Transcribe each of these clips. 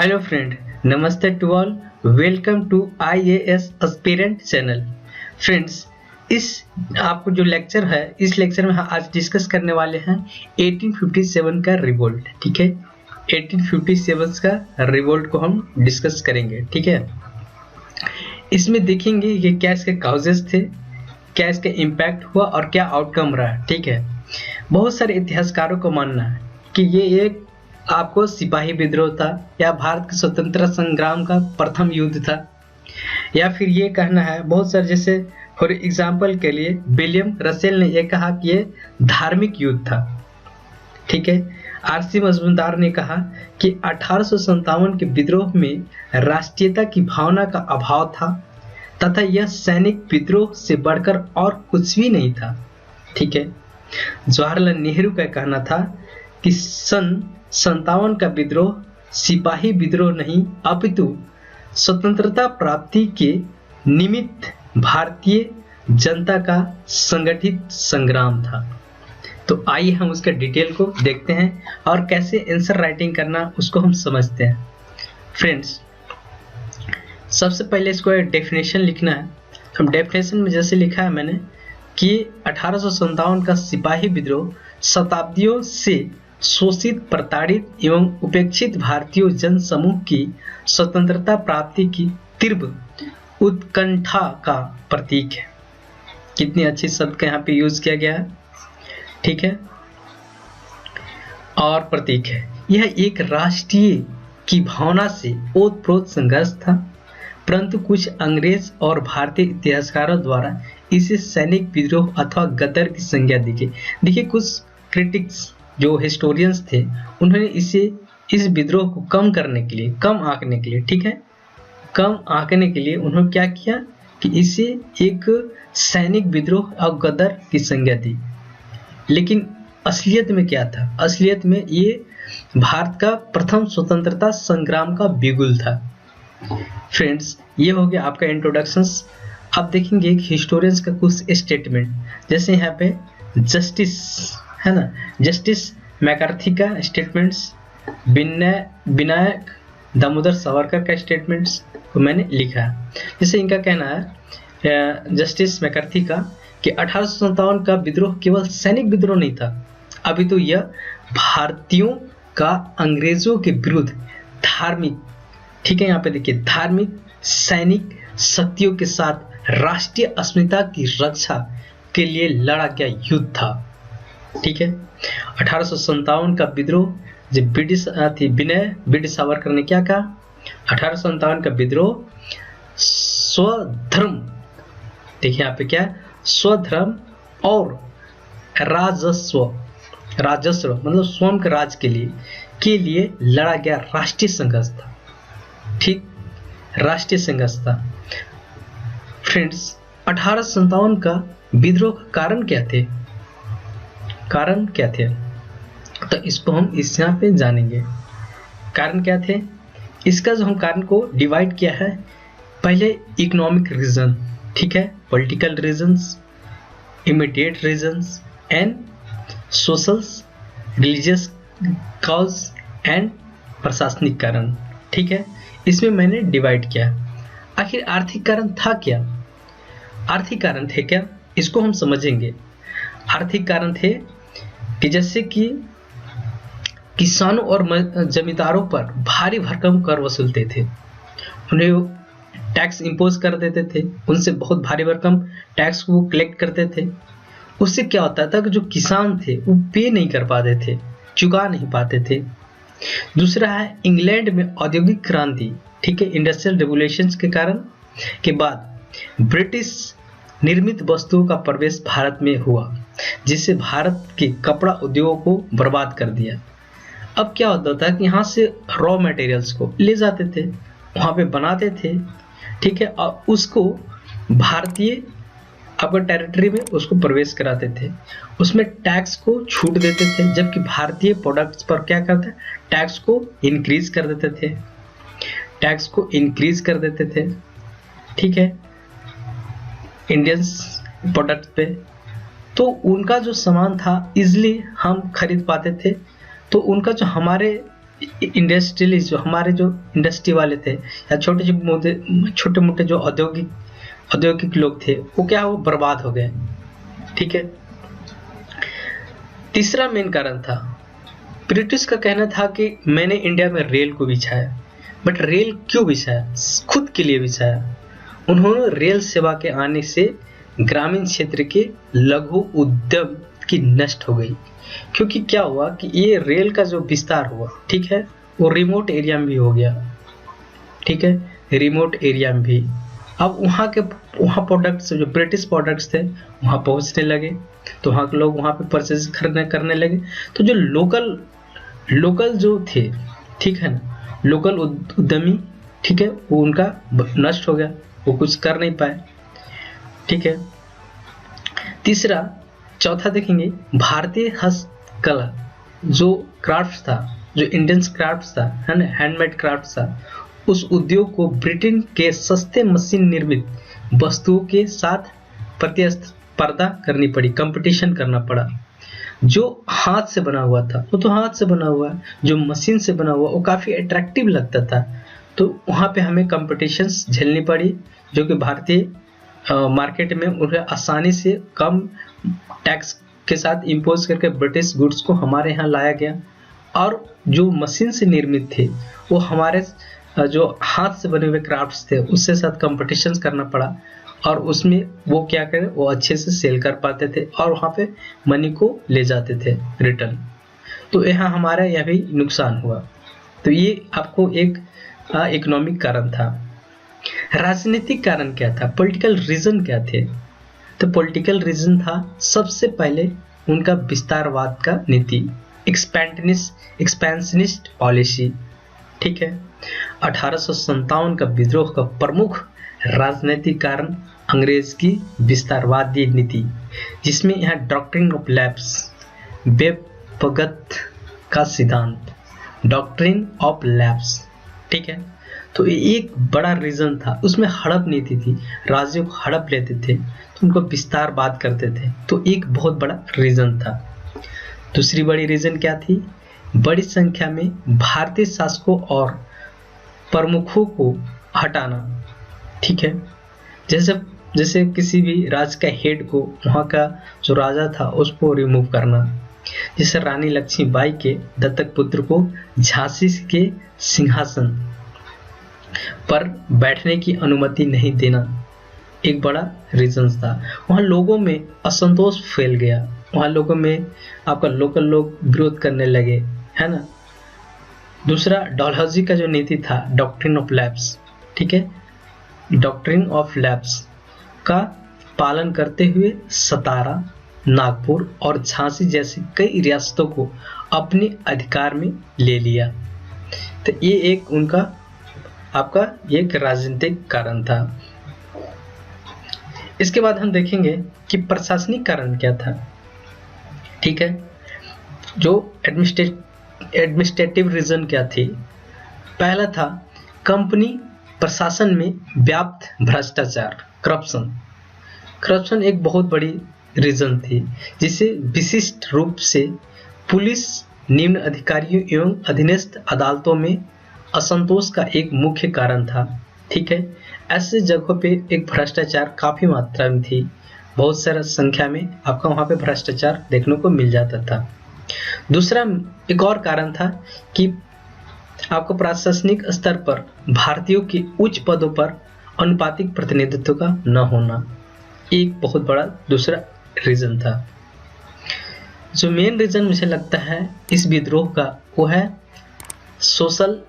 Hello friend, नमस्ते to all. Welcome to IAS aspirant channel. Friends, इस आपको जो लेक्चर है, इस लेक्चर में आज डिस्कस करने वाले हैं 1857 का रिवोल्ट। ठीक है, 1857 का रिवोल्ट को हम डिस्कस करेंगे। ठीक है, इसमें देखेंगे कि क्या इसके काउजेस थे, क्या इसका इम्पैक्ट हुआ और क्या आउटकम रहा। ठीक है, बहुत सारे इतिहासकारों को मानना है कि ये एक आपको सिपाही विद्रोह था, या भारत के स्वतंत्रता संग्राम का प्रथम युद्ध था, या फिर ये कहना है बहुत सारे, जैसे फॉर एग्जाम्पल के लिए विलियम रसेल ने यह कहा कि ये धार्मिक युद्ध था। ठीक है, आरसी मजूमदार ने कहा कि 1857 के विद्रोह में राष्ट्रीयता की भावना का अभाव था तथा यह सैनिक विद्रोह से बढ़कर और कुछ भी नहीं था। ठीक है, जवाहरलाल नेहरू का कहना था कि सन 57 का विद्रोह सिपाही विद्रोह नहीं अपितु स्वतंत्रता प्राप्ति के निमित्त भारतीय जनता का संगठित संग्राम था। तो आइए हम उसके डिटेल को देखते हैं और कैसे आंसर राइटिंग करना उसको हम समझते हैं। फ्रेंड्स, सबसे पहले इसको एक डेफिनेशन लिखना है। हम डेफिनेशन में जैसे लिखा है मैंने कि 1857 का सिपाही विद्रोह शताब्दियों से शोषित, प्रताड़ित एवं उपेक्षित भारतीय जन समूह की स्वतंत्रता प्राप्ति की तीव्र उत्कंठा का प्रतीक है। कितनी अच्छी शब्द का यहाँ पे यूज किया गया है। ठीक है, और प्रतीक है। यह एक राष्ट्रीय की भावना से ओतप्रोत संघर्ष था, परंतु कुछ अंग्रेज और भारतीय इतिहासकारों द्वारा इसे सैनिक विद्रोह अथवा गदर की संज्ञा दी गई। देखिए, कुछ क्रिटिक्स जो हिस्टोरियंस थे उन्होंने इस विद्रोह को कम करने के लिए, कम आंकने के लिए, ठीक है, कम आंकने के लिए उन्होंने क्या किया कि इसे एक सैनिक विद्रोह और गदर की संज्ञा दी। लेकिन असलियत में क्या था? असलियत में ये भारत का प्रथम स्वतंत्रता संग्राम का बिगुल था। फ्रेंड्स, ये हो गया आपका इंट्रोडक्शंस। अब देखेंगे एक हिस्टोरियंस का कुछ स्टेटमेंट, जैसे यहाँ पे जस्टिस है ना, जस्टिस मैकार्थी का स्टेटमेंट्स, विनायक दामोदर सावरकर का स्टेटमेंट्स को मैंने लिखा है। जैसे इनका कहना है जस्टिस मैकार्थी का कि 1857 का विद्रोह केवल सैनिक विद्रोह नहीं था, अभी तो यह भारतीयों का अंग्रेजों के विरुद्ध धार्मिक, ठीक है, यहाँ पे देखिए, धार्मिक सैनिक शक्तियों के साथ राष्ट्रीय अस्मिता की रक्षा के लिए लड़ा गया युद्ध था। ठीक है, 1857 का विद्रोह जब ब्रिटिश सावरकर ने क्या कहा? 1857 का विद्रोह स्वधर्म, देखिए यहाँ पे क्या, स्वधर्म और राजस्व मतलब स्वयं के राज के लिए लड़ा गया राष्ट्रीय संघर्ष था। ठीक, राष्ट्रीय संघर्ष था। फ्रेंड्स, 1857 का विद्रोह का कारण क्या थे? कारण क्या थे? तो इसको हम इस यहाँ पे जानेंगे। कारण क्या थे? इसका जो हम कारण को डिवाइड किया है, पहले इकोनॉमिक रीजन, ठीक है, political reasons, immediate reasons and socials, religious cause and प्रशासनिक कारण। ठीक है, इसमें मैंने डिवाइड किया। आखिर आर्थिक कारण था क्या? आर्थिक कारण थे क्या, इसको हम समझेंगे। आर्थिक कारण थे कि जैसे कि किसानों और जमींदारों पर भारी भरकम कर वसूलते थे, उन्हें टैक्स इंपोज कर देते थे, उनसे बहुत भारी भरकम टैक्स को कलेक्ट करते थे। उससे क्या होता था कि जो किसान थे वो पे नहीं कर पाते थे, चुका नहीं पाते थे। दूसरा है इंग्लैंड में औद्योगिक क्रांति, ठीक है, इंडस्ट्रियल रेवोल्यूशंस के कारण के बाद ब्रिटिश निर्मित वस्तुओं का प्रवेश भारत में हुआ, जिससे भारत के कपड़ा उद्योग को बर्बाद कर दिया। अब क्या होता था कि यहाँ से रॉ मटेरियल्स को ले जाते थे, वहाँ पे बनाते थे, ठीक है, और उसको भारतीय आपका टेरिटरी में उसको प्रवेश कराते थे, उसमें टैक्स को छूट देते थे, जबकि भारतीय प्रोडक्ट्स पर क्या करते, टैक्स को इंक्रीज कर देते थे, टैक्स को इंक्रीज कर देते थे। ठीक है, इंडियंस प्रोडक्ट पे, तो उनका जो सामान था इजिली हम खरीद पाते थे, तो उनका जो हमारे इंडस्ट्रियलिस्ट, जो हमारे जो इंडस्ट्री वाले थे या छोटे मोटे जो औद्योगिक लोग थे, वो क्या, वो बर्बाद हो गए। ठीक है। तीसरा मेन कारण था, ब्रिटिश का कहना था कि मैंने इंडिया में रेल को बिछाया, बट रेल क्यों बिछाया? खुद के लिए बिछाया। उन्होंने रेल सेवा के आने से ग्रामीण क्षेत्र के लघु उद्यम की नष्ट हो गई, क्योंकि क्या हुआ कि ये रेल का जो विस्तार हुआ, ठीक है, वो रिमोट एरिया में भी हो गया। ठीक है, रिमोट एरिया में भी अब वहाँ प्रोडक्ट्स, जो ब्रिटिश प्रोडक्ट्स थे, वहाँ पहुँचने लगे, तो वहाँ के लोग वहाँ पे परचेज करने लगे। तो जो लोकल जो थे, ठीक है ना, लोकल उद्यमी, ठीक है, वो उनका नष्ट हो गया, वो कुछ कर नहीं पाए। ठीक है। चौथा देखेंगे, भारतीय हस्तकला जो क्राफ्ट था, जो इंडियन क्राफ्ट था, है ना, हैंडमेड क्राफ्ट था, उस उद्योग को ब्रिटेन के सस्ते मशीन निर्मित वस्तुओं के साथ प्रतिस्पर्धा करनी पड़ी, कंपटीशन करना पड़ा। जो हाथ से बना हुआ था वो तो हाथ से बना हुआ है, जो मशीन से बना हुआ वो काफी अट्रैक्टिव लगता था, तो वहां पे हमें कंपटीशंस झेलनी पड़ी, जो कि भारतीय मार्केट में उन्हें आसानी से कम टैक्स के साथ इम्पोज करके ब्रिटिश गुड्स को हमारे यहाँ लाया गया। और जो मशीन से निर्मित थे वो हमारे जो हाथ से बने हुए क्राफ्ट्स थे उससे साथ कंपटीशंस करना पड़ा, और उसमें वो क्या करें, वो अच्छे से सेल कर पाते थे और वहाँ पे मनी को ले जाते थे रिटर्न। तो यहाँ हमारा यह भी नुकसान हुआ। तो ये आपको एक इकोनॉमिक कारण था। राजनीतिक कारण क्या था, पॉलिटिकल रीजन क्या थे? तो पॉलिटिकल रीजन था सबसे पहले उनका विस्तारवाद का नीति, एक्सपेंशनिस्ट पॉलिसी। ठीक है। 1857 का विद्रोह का प्रमुख राजनीतिक कारण अंग्रेज की विस्तारवादी नीति, जिसमें यहाँ डॉक्ट्रिन ऑफ लैप्स, बेपगत का सिद्धांत, डॉक्ट्रिन ऑफ लैप्स। ठीक है। तो एक बड़ा रीजन था, उसमें हड़प नीति थी, राज्यों को हड़प लेते थे तो उनको विस्तारवाद करते थे, तो एक बहुत बड़ा रीजन था। दूसरी बड़ी रीजन क्या थी, बड़ी संख्या में भारतीय शासकों और प्रमुखों को हटाना। ठीक है। जैसे किसी भी राज्य का हेड को, वहाँ का जो राजा था उसको रिमूव करना, जैसे रानी लक्ष्मीबाई के दत्तक पुत्र को झांसी के सिंहासन पर बैठने की अनुमति नहीं देना, एक बड़ा रीजन था। वहाँ लोगों में असंतोष फैल गया, वहाँ लोगों में आपका लोकल लोग विरोध करने लगे, है ना। दूसरा डलहौजी का जो नीति था, डॉक्ट्रिन ऑफ लैप्स। ठीक है। डॉक्ट्रिन ऑफ लैप्स का पालन करते हुए सतारा, नागपुर और झांसी जैसी कई रियासतों को अपने अधिकार में ले लिया। तो ये एक उनका आपका एक राजनीतिक कारण था। इसके बाद हम देखेंगे कि प्रशासनिक कारण क्या था। ठीक है। जो एडमिनिस्ट्रेटिव रीजन क्या थी, पहला था कंपनी प्रशासन में व्याप्त भ्रष्टाचार, करप्शन एक बहुत बड़ी रीजन थी, जिसे विशिष्ट रूप से पुलिस, निम्न अधिकारियों एवं अधीनस्थ अदालतों में असंतोष का एक मुख्य कारण था। ठीक है। ऐसे जगहों पे एक भ्रष्टाचार काफी मात्रा में थी, बहुत सारा संख्या में आपका वहां पे भ्रष्टाचार देखने को मिल जाता था। दूसरा एक और कारण था कि आपको प्रशासनिक स्तर पर भारतीयों के उच्च पदों पर अनुपातिक प्रतिनिधित्व का न होना, एक बहुत बड़ा दूसरा रीजन था। जो मेन रीजन मुझे लगता है इस विद्रोह का, वो है सोशल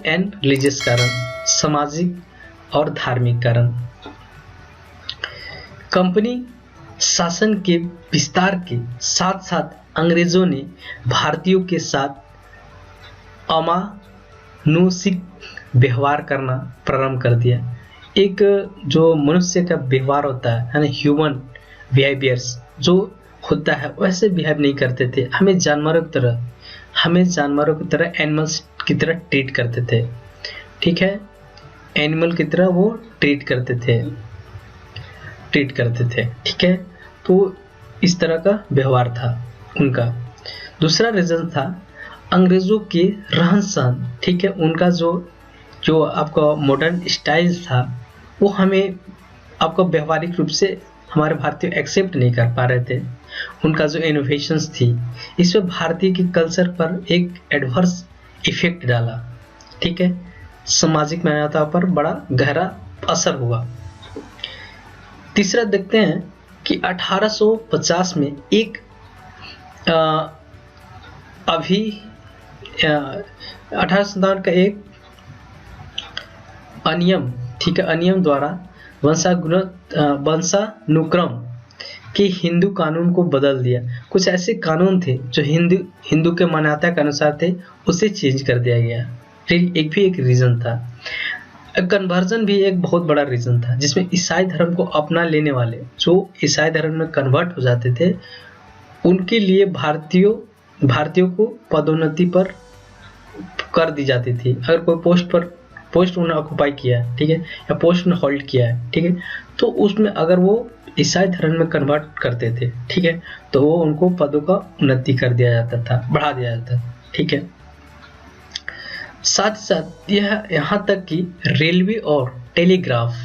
एंड रिलीजियस कारण, सामाजिक और धार्मिक कारण। कंपनी शासन के विस्तार के साथ साथ अंग्रेजों ने भारतीयों के साथ अमानुषिक व्यवहार करना प्रारंभ कर दिया। एक जो मनुष्य का व्यवहार होता है ना, ह्यूमन बिहेवियर्स जो होता है, वैसे बिहेव नहीं करते थे। हमें जानवरों की तरह एनिमल्स की तरह ट्रीट करते थे। ठीक है। एनिमल की तरह वो ट्रीट करते थे। ठीक है। तो इस तरह का व्यवहार था उनका। दूसरा रीजन था अंग्रेजों के रहन सहन, ठीक है, उनका जो जो आपका मॉडर्न स्टाइल था वो हमें आपको व्यवहारिक रूप से हमारे भारतीय एक्सेप्ट नहीं कर पा रहे थे। उनका जो इनोवेशंस थी इस पे भारतीय के कल्चर पर एक एडवर्स इफेक्ट डाला, ठीक है, सामाजिक मान्यता पर बड़ा गहरा असर हुआ। तीसरा देखते हैं कि 1850 में एक अभी 1857 का एक अनियम, ठीक है, अनियम द्वारा वंशानुक्रम के हिंदू कानून को बदल दिया। कुछ ऐसे कानून थे जो हिंदू के मान्यता के अनुसार थे, उसे चेंज कर दिया गया। फिर एक रीजन था, कन्वर्जन भी एक बहुत बड़ा रीजन था, जिसमें ईसाई धर्म को अपना लेने वाले जो ईसाई धर्म में कन्वर्ट हो जाते थे उनके लिए भारतीयों को पदोन्नति पर कर दी जाती थी। अगर कोई पोस्ट उन्होंने ऑक्युपाई किया है, ठीक है, या पोस्ट में होल्ड किया है, ठीक है, तो उसमें अगर वो ईसाई धर्म में कन्वर्ट करते थे, ठीक है, तो वो उनको पदों का उन्नति कर दिया जाता था, बढ़ा दिया जाता था, ठीक है। साथ ही साथ यह यहाँ तक कि रेलवे और टेलीग्राफ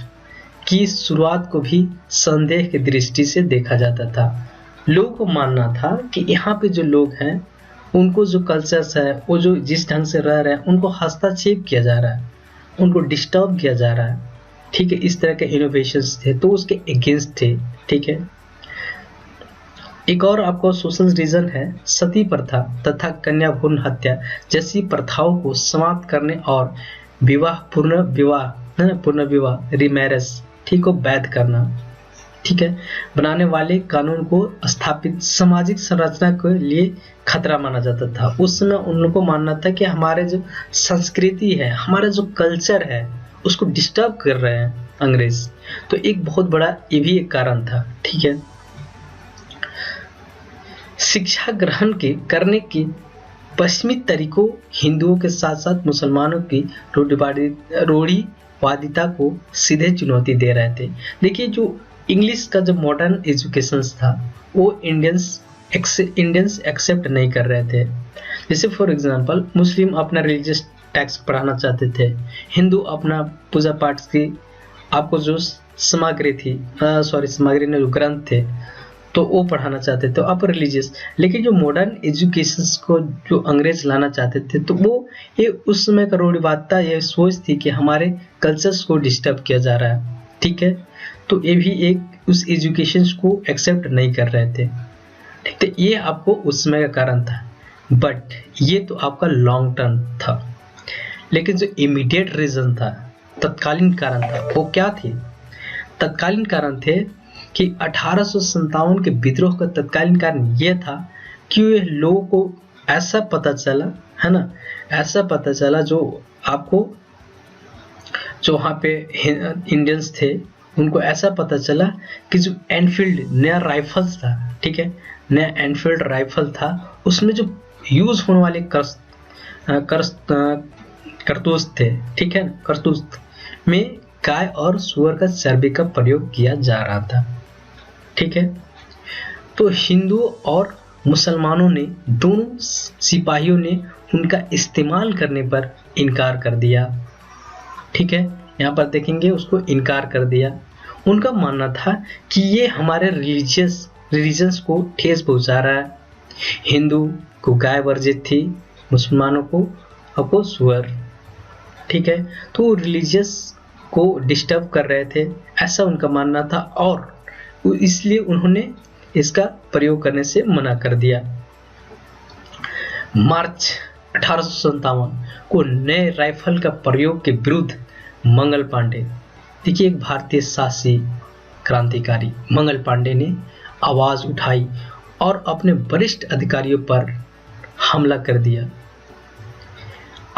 की शुरुआत को भी संदेह की दृष्टि से देखा जाता था। लोगों को मानना था कि यहाँ पे जो लोग हैं उनको जो कल्चर्स है, वो जो जिस ढंग से रह रहे हैं उनको हस्तक्षेप किया जा रहा है, उनको डिस्टर्ब किया जा रहा है, ठीक है, इस तरह के इनोवेशंस थे, तो उसके अगेंस्ट थे, ठीक है। एक और आपको सोशल रीजन है सती प्रथा तथा कन्या भ्रूण हत्या जैसी प्रथाओं को समाप्त करने और पूर्ण विवाह रीमैरेज, ठीक, को वैध करना, ठीक है, बनाने वाले कानून को स्थापित सामाजिक संरचना के लिए खतरा माना जाता था। उस समय उन लोगों को मानना था कि हमारे जो संस्कृति है, हमारा जो कल्चर है, उसको डिस्टर्ब कर रहे हैं अंग्रेज। तो एक बहुत बड़ा ये भी एक कारण था, ठीक है। शिक्षा ग्रहण करने के पश्चिमी तरीकों हिंदुओं के साथ साथ मुसलमानों की रूढ़िवादिता को सीधे चुनौती दे रहे थे। देखिए, जो इंग्लिश का जो मॉडर्न एजुकेशन था वो इंडियंस एक्सेप्ट नहीं कर रहे थे। जैसे फॉर एग्जांपल मुस्लिम अपना रिलीजियस टेक्स्ट पढ़ाना चाहते थे, हिंदू अपना पूजा पाठ की आपको जो सामग्री ने जो ग्रंथ थे तो वो पढ़ाना चाहते थे, अपर रिलीजियस। लेकिन जो मॉडर्न एजुकेशन को जो अंग्रेज लाना चाहते थे तो वो ये उस समय का रूढ़िवादिता ये सोच थी कि हमारे कल्चर्स को डिस्टर्ब किया जा रहा है, ठीक है, तो ये भी एक उस एजुकेशन को एक्सेप्ट नहीं कर रहे थे, ठीक है। ये आपको उस समय का कारण था, बट ये तो आपका लॉन्ग टर्म था। लेकिन जो इमीडिएट रीजन था, तत्कालीन कारण था, वो क्या थे? तत्कालीन कारण थे कि 1857 के विद्रोह का तत्कालीन कारण यह था कि लोगों को ऐसा पता चला, है ना, ऐसा पता चला जो आपको जो वहाँ पे इंडियंस थे उनको ऐसा पता चला कि जो एनफील्ड नया राइफल्स था, ठीक है, नया एनफील्ड राइफल था, उसमें जो यूज होने वाले करतूस थे, ठीक है, करतूस में गाय और सुअर का चर्बी का प्रयोग किया जा रहा था, ठीक है। तो हिंदुओं और मुसलमानों ने दोनों सिपाहियों ने उनका इस्तेमाल करने पर इनकार कर दिया, ठीक है, यहाँ पर देखेंगे उसको इनकार कर दिया। उनका मानना था कि ये हमारे रिलीजन्स को ठेस पहुंचा रहा है। हिंदू को गाय वर्जित थी, मुसलमानों को सुअर, ठीक है, तो रिलीजियस को डिस्टर्ब कर रहे थे, ऐसा उनका मानना था और इसलिए उन्होंने इसका प्रयोग करने से मना कर दिया। मार्च 1857 को नए राइफल का प्रयोग के विरुद्ध मंगल पांडे, देखिए एक भारतीय साहसी क्रांतिकारी मंगल पांडे ने आवाज उठाई और अपने वरिष्ठ अधिकारियों पर हमला कर दिया।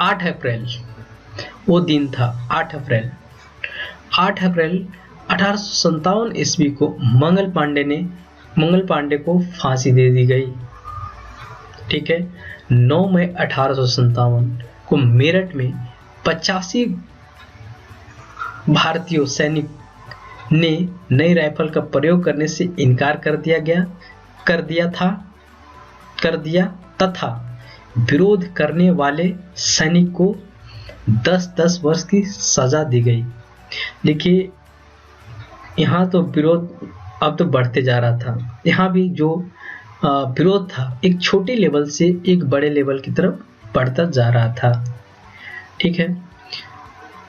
8 अप्रैल वो दिन था, 8 अप्रैल 1857 ईस्वी को मंगल पांडे को फांसी दे दी गई, ठीक है। 9 मई 1857 को मेरठ में 85 भारतीय सैनिक ने नई राइफल का प्रयोग करने से इनकार कर दिया तथा विरोध करने वाले सैनिक को 10-10 वर्ष की सजा दी गई। देखिए यहाँ तो विरोध अब तो बढ़ते जा रहा था। यहाँ भी जो विरोध था एक छोटे लेवल से एक बड़े लेवल की तरफ बढ़ता जा रहा था। ठीक है,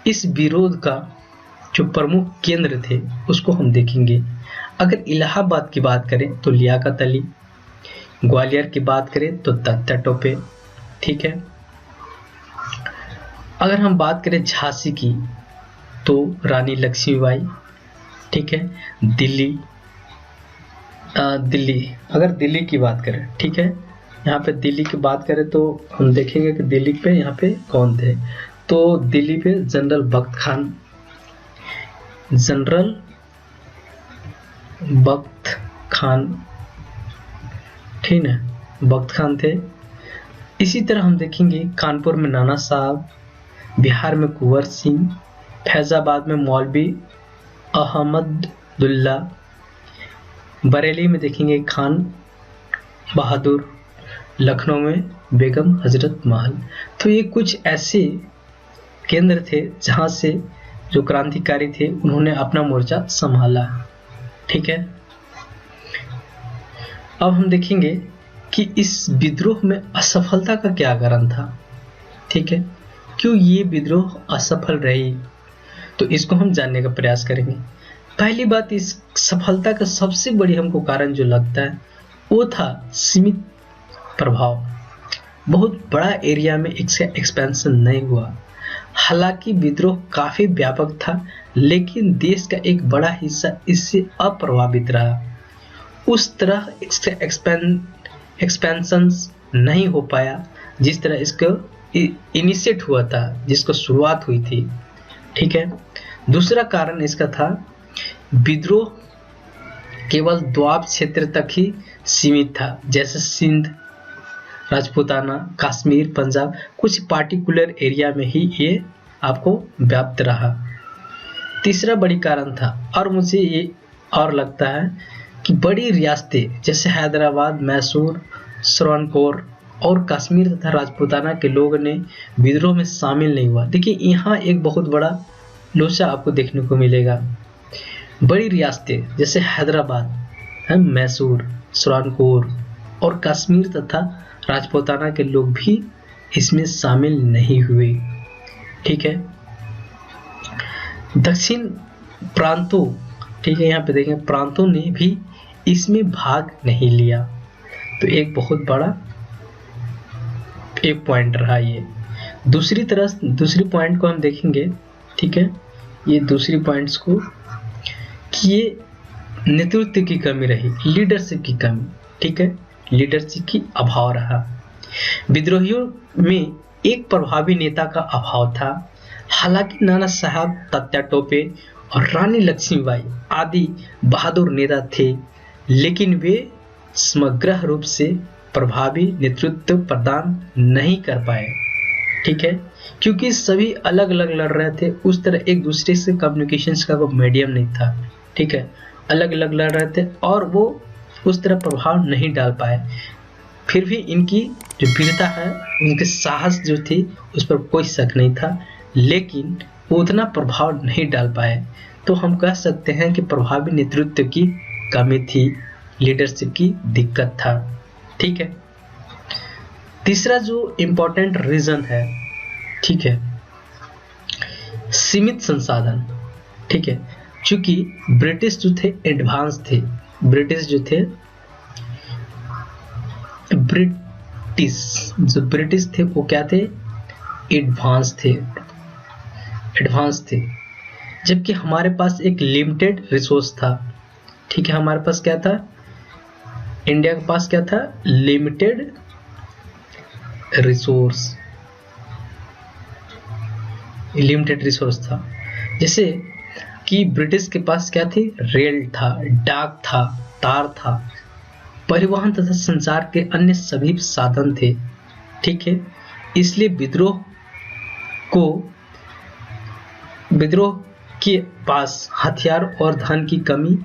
इस विरोध का जो प्रमुख केंद्र थे उसको हम देखेंगे। अगर इलाहाबाद की बात करें तो लियाकत अली, ग्वालियर की बात करें तो तात्या टोपे। ठीक है, अगर हम बात करें झांसी की तो रानी लक्ष्मीबाई। ठीक है, दिल्ली अगर दिल्ली की बात करें, ठीक है, यहाँ पे दिल्ली की बात करें तो हम देखेंगे कि दिल्ली पे यहाँ पे कौन थे। तो दिल्ली पे जनरल बख्त खान, ठीक है, बख्त खान थे। इसी तरह हम देखेंगे कानपुर में नाना साहब, बिहार में कुंवर सिंह, फैजाबाद में मौलवी अहमदुल्ला, बरेली में देखेंगे खान बहादुर, लखनऊ में बेगम हजरत महल। तो ये कुछ ऐसे केंद्र थे जहां से जो क्रांतिकारी थे उन्होंने अपना मोर्चा संभाला। ठीक है, अब हम देखेंगे कि इस विद्रोह में असफलता का क्या कारण था। ठीक है, क्यों ये विद्रोह असफल रही, तो इसको हम जानने का प्रयास करेंगे। पहली बात, इस सफलता का सबसे बड़ी हमको कारण जो लगता है वो था सीमित प्रभाव। बहुत बड़ा एरिया में इसका एक्सपेंशन नहीं हुआ। हालांकि विद्रोह काफी व्यापक था लेकिन देश का एक बड़ा हिस्सा इससे अप्रभावित रहा। उस तरह इसका एक्सपेंशन नहीं हो पाया जिस तरह इसको इनिशिएट हुआ था, जिसको शुरुआत हुई थी। ठीक है, दूसरा कारण इसका था विद्रोह केवल द्वाब क्षेत्र तक ही सीमित था, जैसे सिंध, राजपूताना, कश्मीर, पंजाब, कुछ पार्टिकुलर एरिया में ही ये आपको व्याप्त रहा। तीसरा बड़ी कारण था, और मुझे ये और लगता है कि बड़ी रियासतें जैसे हैदराबाद, मैसूर, श्रवणकोर और कश्मीर तथा राजपूताना के लोगों ने विद्रोह में शामिल नहीं हुआ। देखिए यहाँ एक बहुत बड़ा लोचा आपको देखने को मिलेगा। बड़ी रियासतें जैसे हैदराबाद, मैसूर, श्रवणकोर और कश्मीर तथा राजपूताना के लोग भी इसमें शामिल नहीं हुए। ठीक है, दक्षिण प्रांतों, ठीक है, यहाँ पे देखें प्रांतों ने भी इसमें भाग नहीं लिया। तो एक बहुत बड़ा एक पॉइंट रहा ये। दूसरी पॉइंट को हम देखेंगे। ठीक है, ये दूसरी पॉइंट्स को कि ये नेतृत्व की कमी रही, लीडरशिप की कमी। ठीक है, लीडरशिप की अभाव रहा। विद्रोहियों में एक प्रभावी नेता का अभाव था। हालांकि नाना साहब, तात्या टोपे और रानी लक्ष्मीबाई आदि बहादुर नेता थे, लेकिन वे समग्र रूप से प्रभावी नेतृत्व प्रदान नहीं कर पाए। ठीक है, क्योंकि सभी अलग अलग लड़ रहे थे, उस तरह एक दूसरे से कम्युनिकेशंस का वो मीडियम नहीं था। ठीक है, अलग अलग लड़ रहे थे और वो उस तरह प्रभाव नहीं डाल पाए। फिर भी इनकी जो वीरता है, उनके साहस जो थी उस पर कोई शक नहीं था, लेकिन वो उतना प्रभाव नहीं डाल पाए। तो हम कह सकते हैं कि प्रभावी नेतृत्व की कमी थी, लीडरशिप की दिक्कत था। ठीक है, तीसरा जो इम्पोर्टेंट रीजन है, ठीक है, सीमित संसाधन। ठीक है, चूंकि ब्रिटिश जो थे एडवांस थे, ब्रिटिश थे वो क्या थे, एडवांस थे, जबकि हमारे पास एक लिमिटेड रिसोर्स था। ठीक है, हमारे पास क्या था, इंडिया के पास क्या था, लिमिटेड रिसोर्स था। जैसे कि ब्रिटिश के पास क्या थी, रेल था, डाक था, तार था, परिवहन तथा संचार के अन्य सभी साधन थे। ठीक है, इसलिए विद्रोह के पास हथियार और धन की कमी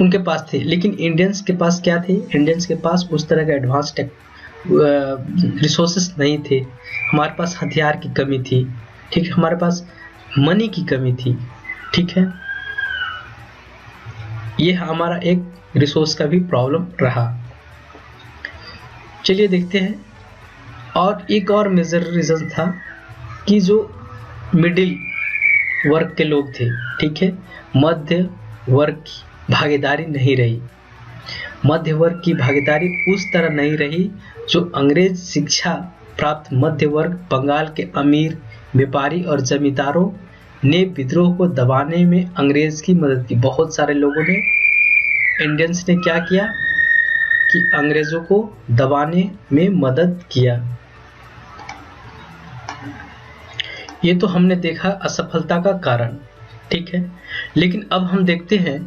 उनके पास थे, लेकिन इंडियंस के पास क्या थे, इंडियंस के पास उस तरह के एडवांस रिसोर्सेस नहीं थे। हमारे पास हथियार की कमी थी, ठीक है, हमारे पास मनी की कमी थी, ठीक है, ये हमारा एक रिसोर्स का भी प्रॉब्लम रहा। चलिए देखते हैं, और एक और मेजर रीजन था कि जो मिडिल वर्ग के लोग थे, ठीक है, मध्य वर्ग की भागीदारी नहीं रही। मध्य वर्ग की भागीदारी उस तरह नहीं रही जो अंग्रेज शिक्षा प्राप्त मध्य वर्ग, बंगाल के अमीर व्यापारी और जमींदारों ने विद्रोह को दबाने में अंग्रेज की मदद की। बहुत सारे लोगों ने, इंडियंस ने क्या किया कि अंग्रेजों को दबाने में मदद किया। ये तो हमने देखा असफलता का कारण, ठीक है, लेकिन अब हम देखते हैं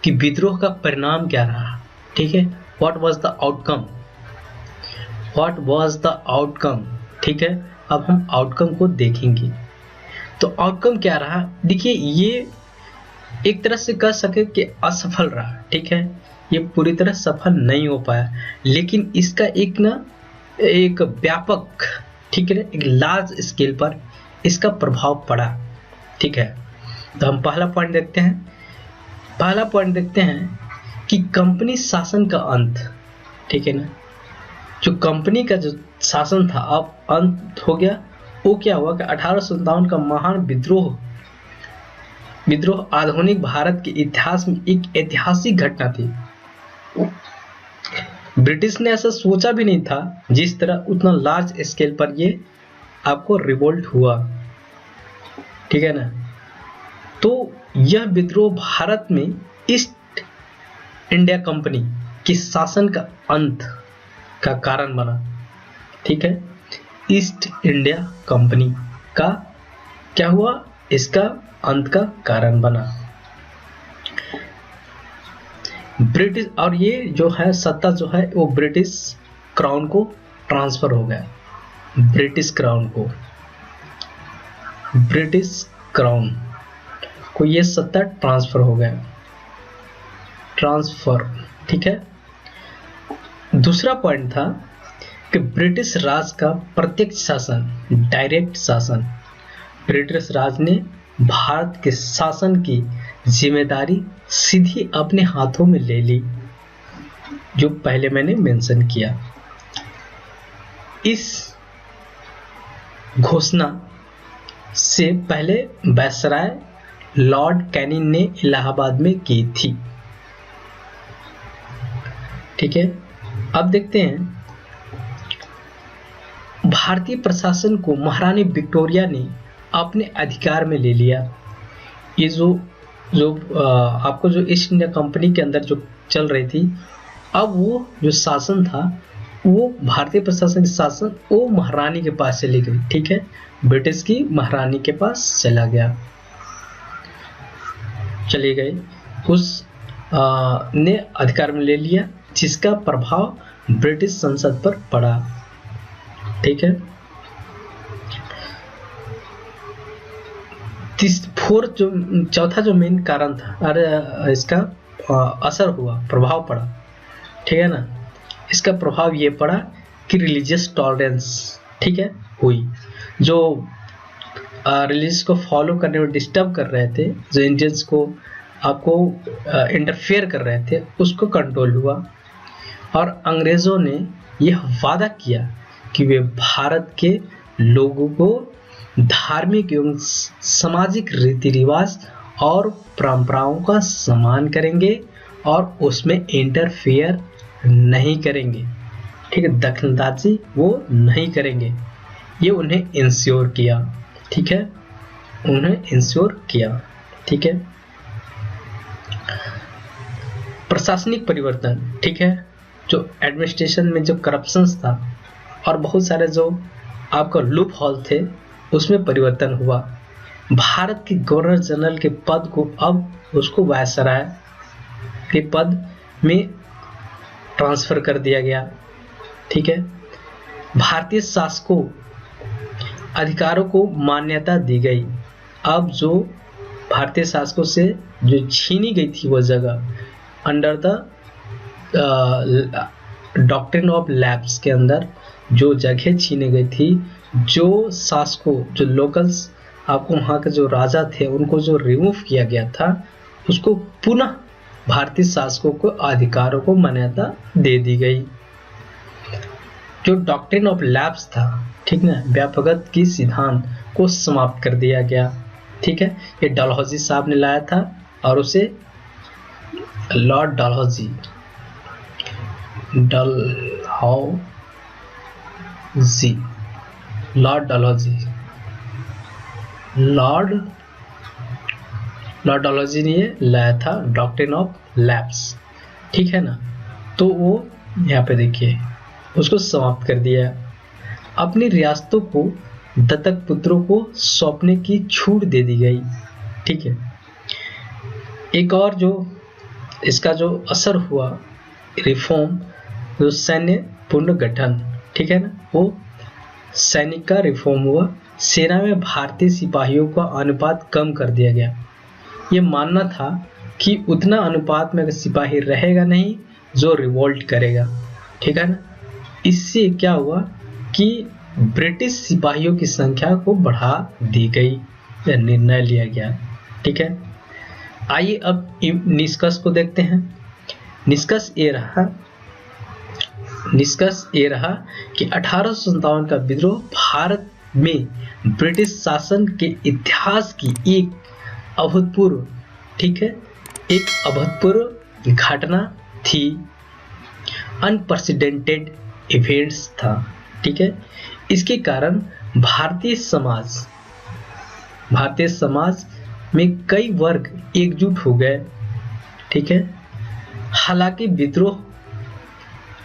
कि विद्रोह का परिणाम क्या रहा, ठीक है, what was the outcome, what was the outcome, ठीक है। अब हम आउटकम को देखेंगे। तो आउटकम क्या रहा, देखिए, ये एक तरह से कह सके कि असफल रहा, ठीक है, ये पूरी तरह सफल नहीं हो पाया, लेकिन इसका एक व्यापक, ठीक है, एक लार्ज स्केल पर इसका प्रभाव पड़ा, ठीक है। तो हम पहला पॉइंट देखते हैं। पहला पॉइंट देखते हैं कि कंपनी शासन का अंत, ठीक है ना, जो कंपनी का जो शासन था अब अंत हो गया। वो क्या हुआ कि 1857 का महान विद्रोह आधुनिक भारत के इतिहास में एक ऐतिहासिक घटना थी। ब्रिटिश ने ऐसा सोचा भी नहीं था जिस तरह उतना लार्ज स्केल पर ये आपको रिवोल्ट हुआ, ठीक है ना। तो यह विद्रोह भारत में ईस्ट इंडिया कंपनी के शासन का अंत का कारण बना, ठीक है। ईस्ट इंडिया कंपनी का क्या हुआ, इसका अंत का कारण बना। ब्रिटिश, और ये जो है सत्ता जो है वो ब्रिटिश क्राउन को ट्रांसफर हो गया, ब्रिटिश क्राउन को ये सत्ता ट्रांसफर हो गया, ट्रांसफर, ठीक है। दूसरा पॉइंट था कि ब्रिटिश राज का प्रत्यक्ष शासन, डायरेक्ट शासन, ब्रिटिश राज ने भारत के शासन की जिम्मेदारी सीधी अपने हाथों में ले ली, जो पहले मैंने मेंशन किया। इस घोषणा से पहले वायसराय लॉर्ड कैनिंग ने इलाहाबाद में की थी, ठीक है। अब देखते हैं, भारतीय प्रशासन को महारानी विक्टोरिया ने अपने अधिकार में ले लिया। ये जो आपको जो ईस्ट इंडिया कंपनी के अंदर जो चल रही थी, अब वो जो शासन था वो भारतीय प्रशासन शासन वो महारानी के पास चली गई, ठीक है, ब्रिटिश की महारानी के पास चला गया, चली गई, उस ने अधिकार में ले लिया, जिसका प्रभाव ब्रिटिश संसद पर पड़ा, ठीक है। चौथा जो मेन कारण था, अरे इसका असर हुआ, प्रभाव पड़ा, ठीक है ना। इसका प्रभाव ये पड़ा कि रिलीजियस टॉलरेंस, ठीक है, हुई। जो रिलीजियस को फॉलो करने में डिस्टर्ब कर रहे थे, जो इंडियंस को आपको इंटरफेयर कर रहे थे, उसको कंट्रोल हुआ। और अंग्रेजों ने यह वादा किया कि वे भारत के लोगों को धार्मिक एवं सामाजिक रीति रिवाज और परंपराओं का सम्मान करेंगे और उसमें इंटरफेयर नहीं करेंगे, ठीक है, दखलंदाजी वो नहीं करेंगे। ये उन्हें इंश्योर किया, ठीक है, उन्हें इंश्योर किया, ठीक है। प्रशासनिक परिवर्तन, ठीक है, जो एडमिनिस्ट्रेशन में जो करप्शंस था और बहुत सारे जो आपका लूप होल थे उसमें परिवर्तन हुआ। भारत के गवर्नर जनरल के पद को अब उसको वायसराय के पद में ट्रांसफर कर दिया गया, ठीक है। भारतीय शासकों अधिकारों को मान्यता दी गई। अब जो भारतीय शासकों से जो छीनी गई थी वो जगह, under the doctrine of lapse के अंदर जो जगह छीने गई थी, जो शासकों, जो लोकल्स, आपको वहाँ के जो राजा थे उनको जो रिमूव किया गया था, उसको पुनः भारतीय शासकों को अधिकारों को मान्यता दे दी गई। जो डॉक्ट्रिन ऑफ लैप्स था, ठीक ना, व्यापकता की सिद्धांत को समाप्त कर दिया गया। ठीक है, ये डलहौजी साहब ने लाया था और उसे लॉर्ड डलहौजी लॉर्ड डलहौजी ने ये लाया था डॉक्ट्रिन ऑफ लैप्स। ठीक है ना, तो वो यहाँ पे देखिए उसको समाप्त कर दिया। अपनी रियासतों को दत्तक पुत्रों को सौंपने की छूट दे दी गई। ठीक है, एक और जो इसका जो असर हुआ रिफॉर्म, जो सैन्य पुनर्गठन, ठीक है ना, वो सैनिक का रिफॉर्म हुआ। सेना में भारतीय सिपाहियों का अनुपात कम कर दिया गया। ये मानना था कि उतना अनुपात में सिपाही रहेगा नहीं जो रिवोल्ट करेगा। ठीक है ना, इससे क्या हुआ कि ब्रिटिश सिपाहियों की संख्या को बढ़ा दी गई, यह निर्णय लिया गया। ठीक है, आइए अब निष्कर्ष को देखते हैं। निष्कर्ष ये रहा कि 1857 का विद्रोह भारत में ब्रिटिश शासन के इतिहास की एक अभूतपूर्व, ठीक है, एक अभूतपूर्व घटना थी, अनप्रेसिडेंटेड इवेंट्स था। ठीक है, इसके कारण भारतीय समाज में कई वर्ग एकजुट हो गए। ठीक है, हालांकि विद्रोह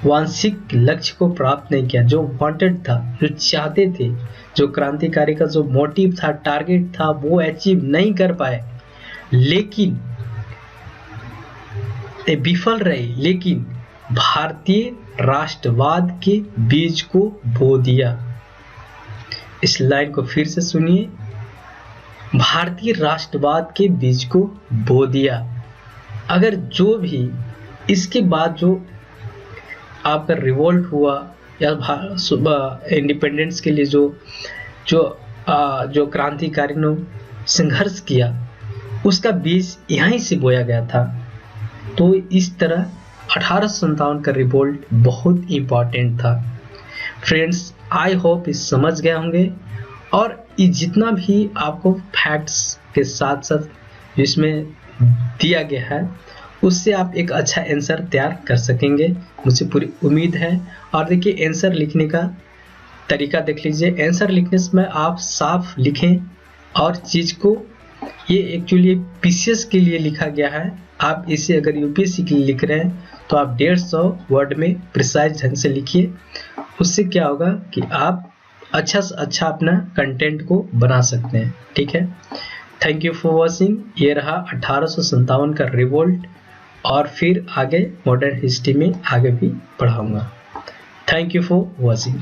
वांछित लक्ष्य को प्राप्त नहीं किया, जो वांटेड था, जो चाहते थे, जो क्रांतिकारी का जो मोटिव था, टारगेट था, वो अचीव नहीं कर पाए, लेकिन विफल रहे, लेकिन भारतीय राष्ट्रवाद के बीज को बो दिया। इस लाइन को फिर से सुनिए, भारतीय राष्ट्रवाद के बीज को बो दिया। अगर जो भी इसके बाद जो आपका रिवोल्ट हुआ या इंडिपेंडेंस के लिए जो क्रांतिकारी ने संघर्ष किया, उसका बीज यहीं से बोया गया था। तो इस तरह 1857 का रिवोल्ट बहुत इंपॉर्टेंट था। फ्रेंड्स, आई होप इस समझ गए होंगे, और ये जितना भी आपको फैक्ट्स के साथ साथ जिसमें दिया गया है, उससे आप एक अच्छा आंसर तैयार कर सकेंगे, मुझे पूरी उम्मीद है। और देखिए, आंसर लिखने का तरीका देख लीजिए। आंसर लिखने में आप साफ लिखें, और चीज़ को ये एक्चुअली पीसीएस के लिए लिखा गया है। आप इसे अगर यूपीएससी के लिए लिख रहे हैं तो आप 150 वर्ड में प्रिसाइज ढंग से लिखिए। उससे क्या होगा कि आप अच्छा से अच्छा अपना कंटेंट को बना सकते हैं। ठीक है, थैंक यू फॉर वॉचिंग। ये रहा 1857 का रिवोल्ट, और फिर आगे मॉडर्न हिस्ट्री में आगे भी पढ़ाऊंगा। Thank you for watching.